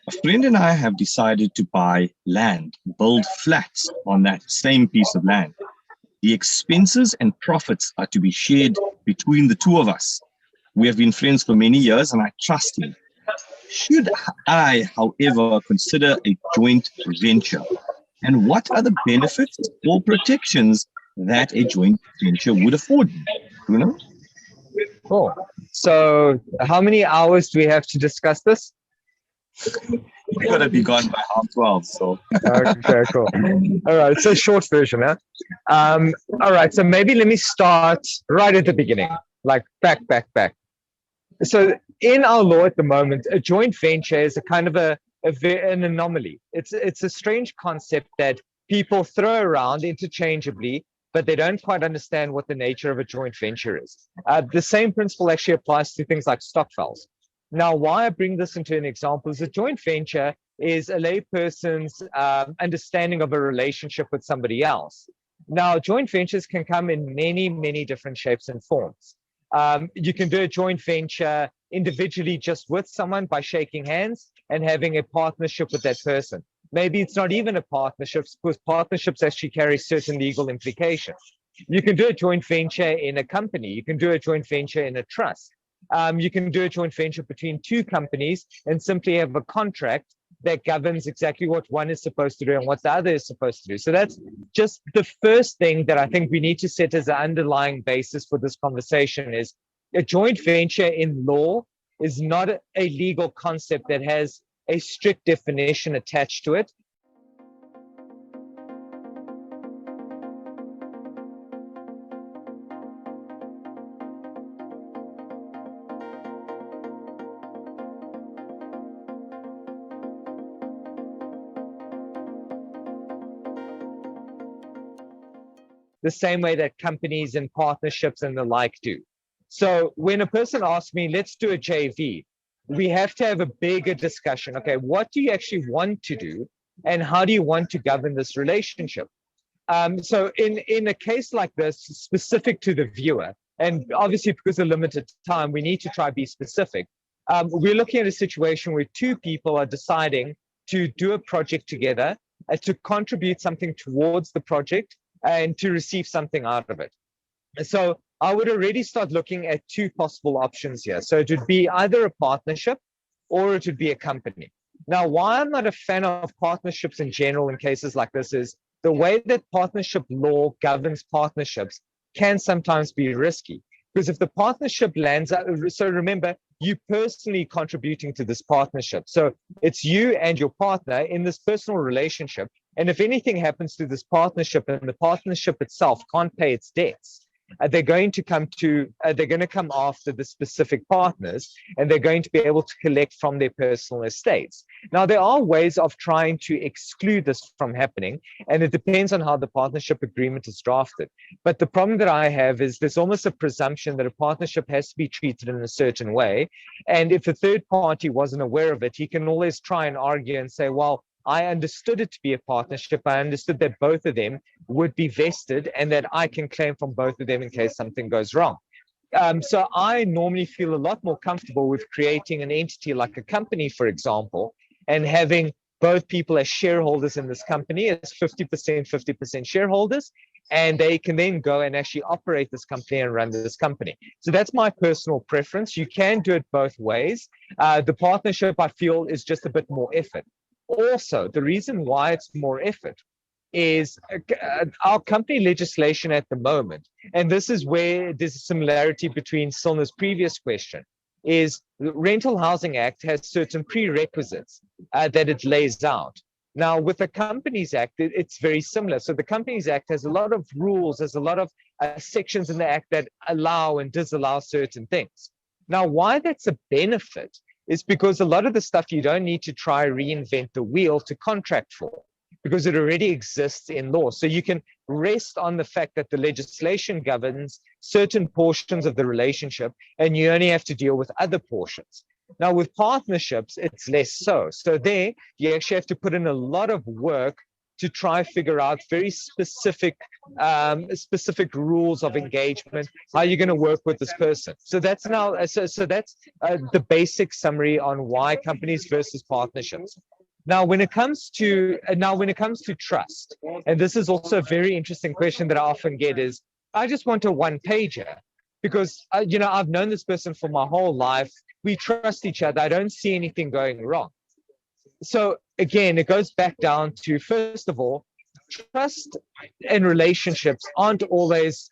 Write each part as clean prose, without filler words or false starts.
A friend and I have decided to buy land, build flats on that same piece of land. The expenses and profits are to be shared between the two of us. We have been friends for many years and I trust him. Should I, however, consider a joint venture? And what are the benefits or protections that a joint venture would afford me? Bruno? Cool. So how many hours do we have to discuss this? We're going to be gone by 12:30, so. Okay, cool. All right, so short version, huh? All right, so maybe let me start right at the beginning, like back. So in our law at the moment, a joint venture is a kind of an anomaly. It's a strange concept that people throw around interchangeably, but they don't quite understand what the nature of a joint venture is. The same principle actually applies to things like stokvels. Now, why I bring this into an example is a joint venture is a layperson's understanding of a relationship with somebody else. Now, joint ventures can come in many different shapes and forms. You can do a joint venture individually just with someone by shaking hands and having a partnership with that person. Maybe it's not even a partnership because partnerships actually carry certain legal implications. You can do a joint venture in a company. You can do a joint venture in a trust. You can do a joint venture between two companies and simply have a contract that governs exactly what one is supposed to do and what the other is supposed to do. So that's just the first thing that I think we need to set as an underlying basis for this conversation is a joint venture in law is not a legal concept that has a strict definition attached to it. The same way that companies and partnerships and the like do. So when a person asks me, let's do a JV, we have to have a bigger discussion. Okay, what do you actually want to do? And how do you want to govern this relationship? So in a case like this, specific to the viewer, and obviously because of limited time, we need to try to be specific. We're looking at a situation where two people are deciding to do a project together, to contribute something towards the project, and to receive something out of it. So I would already start looking at two possible options here. So it would be either a partnership or it would be a company. Now, why I'm not a fan of partnerships in general in cases like this is the way that partnership law governs partnerships can sometimes be risky. Because if the partnership lands, so remember, you personally contributing to this partnership. So it's you and your partner in this personal relationship. And if anything happens to this partnership and the partnership itself can't pay its debts, they're going to come after the specific partners and they're going to be able to collect from their personal estates. Now, there are ways of trying to exclude this from happening, and it depends on how the partnership agreement is drafted. But the problem that I have is there's almost a presumption that a partnership has to be treated in a certain way. And if a third party wasn't aware of it, he can always try and argue and say, well, I understood it to be a partnership. I understood that both of them would be vested and that I can claim from both of them in case something goes wrong. So I normally feel a lot more comfortable with creating an entity like a company, for example, and having both people as shareholders in this company as 50% shareholders, and they can then go and actually operate this company and run this company. So that's my personal preference. You can do it both ways. The partnership, I feel, is just a bit more effort. Also, the reason why it's more effort is our company legislation at the moment, and this is where there's a similarity between Cilna's previous question, is the Rental Housing Act has certain prerequisites that it lays out. Now, with the Companies Act, it's very similar. So the Companies Act has a lot of rules, there's a lot of sections in the Act that allow and disallow certain things. Now, why that's a benefit is because a lot of the stuff you don't need to try reinvent the wheel to contract for, because it already exists in law. So you can rest on the fact that the legislation governs certain portions of the relationship and you only have to deal with other portions. Now with partnerships, it's less so. So there, you actually have to put in a lot of work to try figure out very specific rules of engagement. How are you going to work with this person? So that's now so that's the basic summary on why companies versus partnerships. Now, when it comes to trust, and this is also a very interesting question that I often get is, I just want a one-pager because I've known this person for my whole life. We trust each other. I don't see anything going wrong. So again, it goes back down to, first of all, trust and relationships aren't always,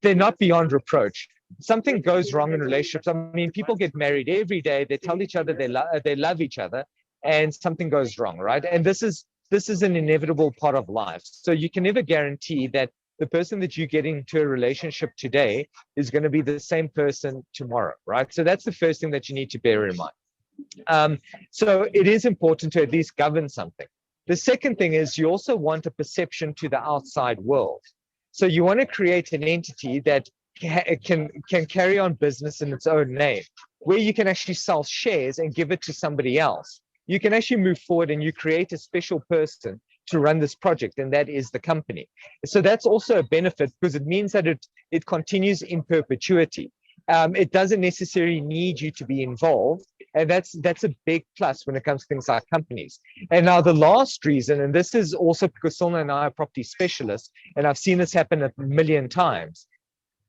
they're not beyond reproach. Something goes wrong in relationships. I mean, people get married every day. They tell each other they love each other, and something goes wrong, right? And this is an inevitable part of life. So you can never guarantee that the person that you get into a relationship today is going to be the same person tomorrow, right? So that's the first thing that you need to bear in mind. So it is important to at least govern something. The second thing is you also want a perception to the outside world. So you want to create an entity that can carry on business in its own name, where you can actually sell shares and give it to somebody else. You can actually move forward and you create a special person to run this project, and that is the company. So that's also a benefit because it means that it continues in perpetuity. It doesn't necessarily need you to be involved, and that's a big plus when it comes to things like companies. And now the last reason, and this is also because Cilna and I are property specialists, and I've seen this happen a million times.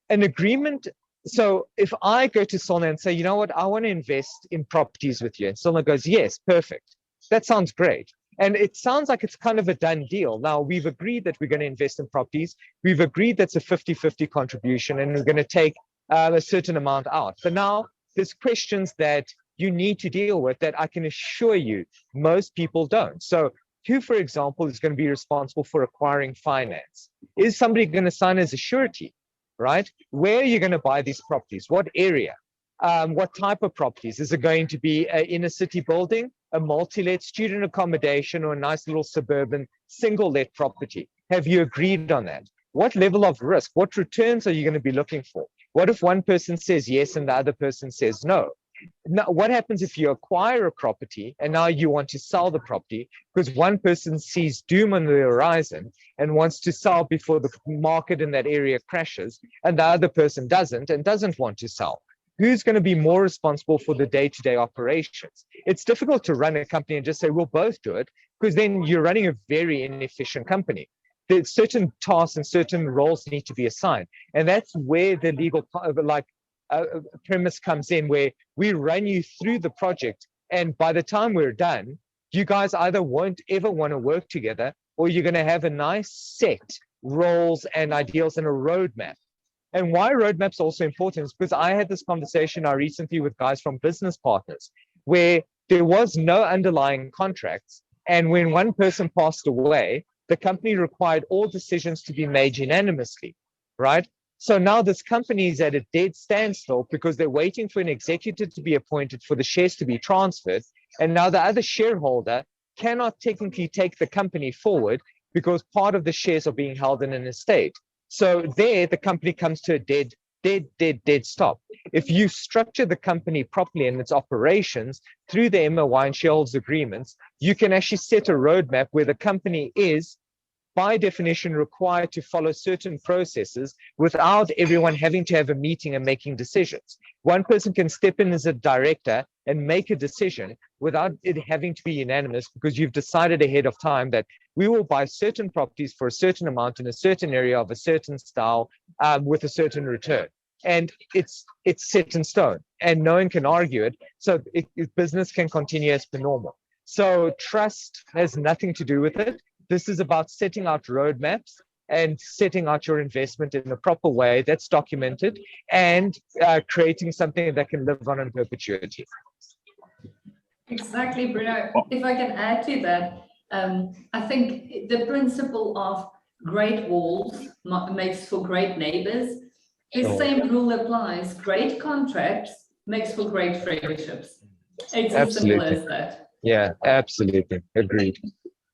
An agreement. So if I go to Cilna and say, you know what, I want to invest in properties with you, and Cilna goes, yes, perfect. That sounds great. And it sounds like it's kind of a done deal. Now, we've agreed that we're going to invest in properties. We've agreed that's a 50-50 contribution, and we're going to take a certain amount out. But now there's questions that you need to deal with that I can assure you most people don't. So who, for example, is going to be responsible for acquiring finance? Is somebody going to sign as a surety, right? Where are you going to buy these properties? What area? What type of properties? Is it going to be an inner city building, a multi-let student accommodation, or a nice little suburban single-let property? Have you agreed on that? What level of risk? What returns are you going to be looking for? What if one person says yes and the other person says no? Now, what happens if you acquire a property and now you want to sell the property because one person sees doom on the horizon and wants to sell before the market in that area crashes, and the other person doesn't and doesn't want to sell? Who's going to be more responsible for the day-to-day operations? It's difficult to run a company and just say, we'll both do it, because then you're running a very inefficient company. There's certain tasks and certain roles need to be assigned. And that's where the legal premise comes in, where we run you through the project. And by the time we're done, you guys either won't ever want to work together, or you're going to have a nice set roles and ideals and a roadmap. And why roadmaps are also important is because I had this conversation recently with guys from business partners, where there was no underlying contracts. And when one person passed away, the company required all decisions to be made unanimously, right? So now this company is at a dead standstill because they're waiting for an executive to be appointed for the shares to be transferred. And now the other shareholder cannot technically take the company forward because part of the shares are being held in an estate. So there, the company comes to a dead stop. If you structure the company properly in its operations through the MOI and shareholders agreements, you can actually set a roadmap where the company is, by definition, required to follow certain processes without everyone having to have a meeting and making decisions. One person can step in as a director and make a decision without it having to be unanimous, because you've decided ahead of time that we will buy certain properties for a certain amount in a certain area of a certain style with a certain return. And it's set in stone and no one can argue it. So business can continue as per normal. So trust has nothing to do with it. This is about setting out roadmaps and setting out your investment in a proper way that's documented, and creating something that can live on in perpetuity. Exactly, Bruno. If I can add to that, I think the principle of great walls makes for great neighbors. The same rule applies. Great contracts makes for great friendships. It's as simple as that. Yeah, absolutely. Agreed.